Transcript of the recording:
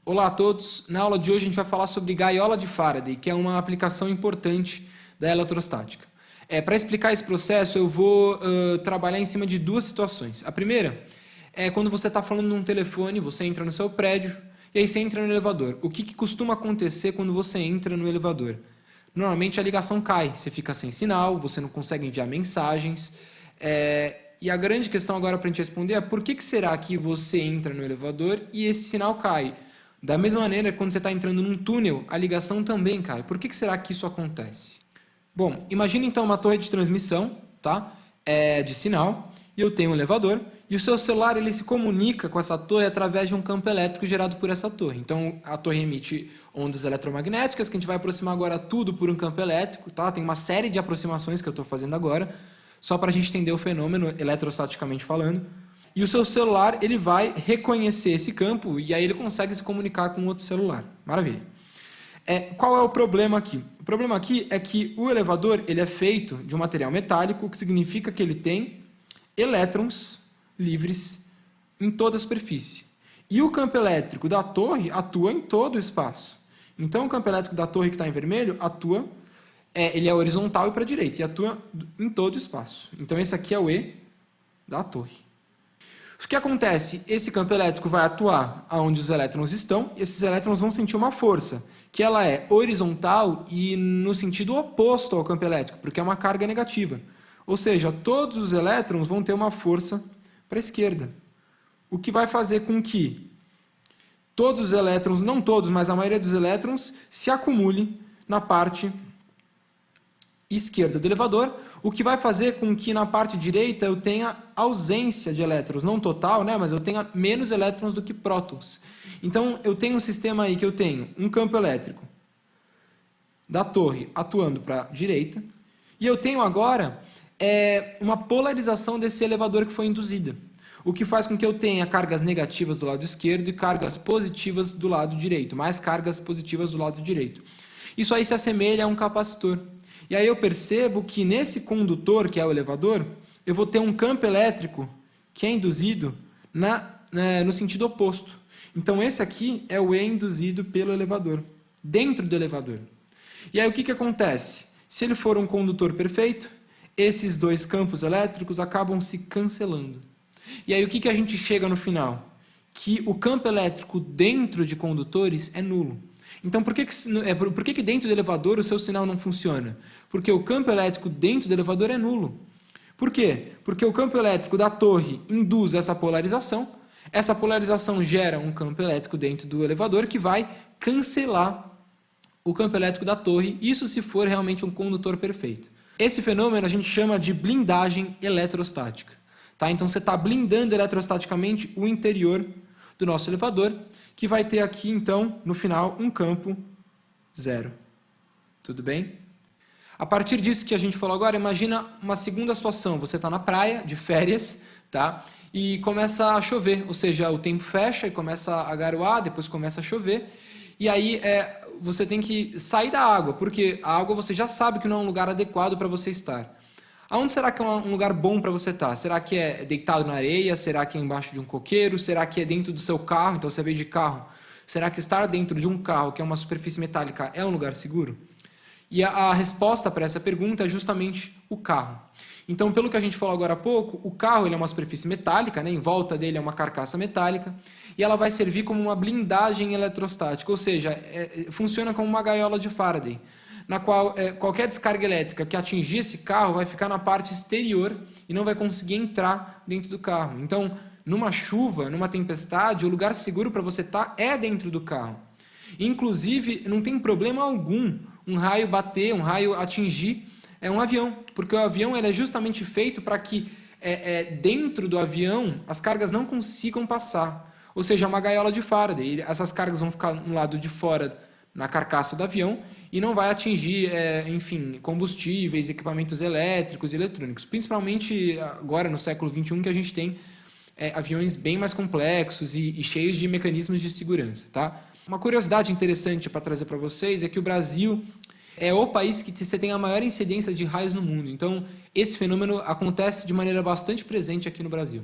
Olá a todos, na aula de hoje a gente vai falar sobre gaiola de Faraday, que é uma aplicação importante da eletrostática. Para explicar esse processo eu vou trabalhar em cima de duas situações. A primeira é quando você está falando num telefone, você entra no seu prédio e aí você entra no elevador. O que costuma acontecer quando você entra no elevador? Normalmente a ligação cai, você fica sem sinal, você não consegue enviar mensagens. E a grande questão agora para a gente responder é por que será que você entra no elevador e esse sinal cai? Da mesma maneira, quando você está entrando num túnel, a ligação também cai. Por que será que isso acontece? Bom, imagine então uma torre de transmissão, tá? De sinal, e eu tenho um elevador, e o seu celular ele se comunica com essa torre através de um campo elétrico gerado por essa torre. Então, a torre emite ondas eletromagnéticas, que a gente vai aproximar agora tudo por um campo elétrico, tá? Tem uma série de aproximações que eu estou fazendo agora, só para a gente entender o fenômeno eletrostaticamente falando. E o seu celular ele vai reconhecer esse campo e aí ele consegue se comunicar com outro celular. Maravilha. Qual é o problema aqui? O problema aqui é que o elevador ele é feito de um material metálico, o que significa que ele tem elétrons livres em toda a superfície. E o campo elétrico da torre atua em todo o espaço. Então o campo elétrico da torre que está em vermelho atua, ele é horizontal e para a direita, e atua em todo o espaço. Então esse aqui é o E da torre. O que acontece? Esse campo elétrico vai atuar onde os elétrons estão, e esses elétrons vão sentir uma força, que ela é horizontal e no sentido oposto ao campo elétrico, porque é uma carga negativa. Ou seja, todos os elétrons vão ter uma força para a esquerda. O que vai fazer com que todos os elétrons, não todos, mas a maioria dos elétrons, se acumule na parte esquerda do elevador, o que vai fazer com que na parte direita eu tenha ausência de elétrons, não total, né, mas eu tenha menos elétrons do que prótons. Então eu tenho um sistema aí que eu tenho um campo elétrico da torre atuando para a direita, e eu tenho agora uma polarização desse elevador que foi induzida, o que faz com que eu tenha cargas negativas do lado esquerdo e cargas positivas do lado direito, mais cargas positivas do lado direito. Isso aí se assemelha a um capacitor. E aí eu percebo que nesse condutor, que é o elevador, eu vou ter um campo elétrico que é induzido no sentido oposto. Então esse aqui é o E induzido pelo elevador, dentro do elevador. E aí o que acontece? Se ele for um condutor perfeito, esses dois campos elétricos acabam se cancelando. E aí o que a gente chega no final? Que o campo elétrico dentro de condutores é nulo. Então, por que dentro do elevador o seu sinal não funciona? Porque o campo elétrico dentro do elevador é nulo. Por quê? Porque o campo elétrico da torre induz essa polarização gera um campo elétrico dentro do elevador que vai cancelar o campo elétrico da torre, isso se for realmente um condutor perfeito. Esse fenômeno a gente chama de blindagem eletrostática. Tá? Então, você está blindando eletrostaticamente o interior do nosso elevador, que vai ter aqui, então, no final, um campo zero. Tudo bem? A partir disso que a gente falou agora, imagina uma segunda situação. Você está na praia, de férias, tá? E começa a chover, ou seja, o tempo fecha e começa a garoar, depois começa a chover, e aí você tem que sair da água, porque a água você já sabe que não é um lugar adequado para você estar. Aonde será que é um lugar bom para você estar? Será que é deitado na areia? Será que é embaixo de um coqueiro? Será que é dentro do seu carro? Então você veio de carro. Será que estar dentro de um carro, que é uma superfície metálica, é um lugar seguro? E a resposta para essa pergunta é justamente o carro. Então, pelo que a gente falou agora há pouco, o carro ele é uma superfície metálica, né? Em volta dele é uma carcaça metálica, e ela vai servir como uma blindagem eletrostática, ou seja, funciona como uma gaiola de Faraday, na qual qualquer descarga elétrica que atingir esse carro vai ficar na parte exterior e não vai conseguir entrar dentro do carro. Então, numa chuva, numa tempestade, o lugar seguro para você estar é dentro do carro. Inclusive, não tem problema algum um raio bater, um raio atingir um avião, porque o avião ele é justamente feito para que dentro do avião as cargas não consigam passar. Ou seja, é uma gaiola de Faraday. Essas cargas vão ficar no lado de fora na carcaça do avião e não vai atingir, enfim, combustíveis, equipamentos elétricos e eletrônicos. Principalmente agora, no século XXI, que a gente tem aviões bem mais complexos e cheios de mecanismos de segurança. Tá? Uma curiosidade interessante para trazer para vocês é que o Brasil é o país que você tem a maior incidência de raios no mundo. Então, esse fenômeno acontece de maneira bastante presente aqui no Brasil.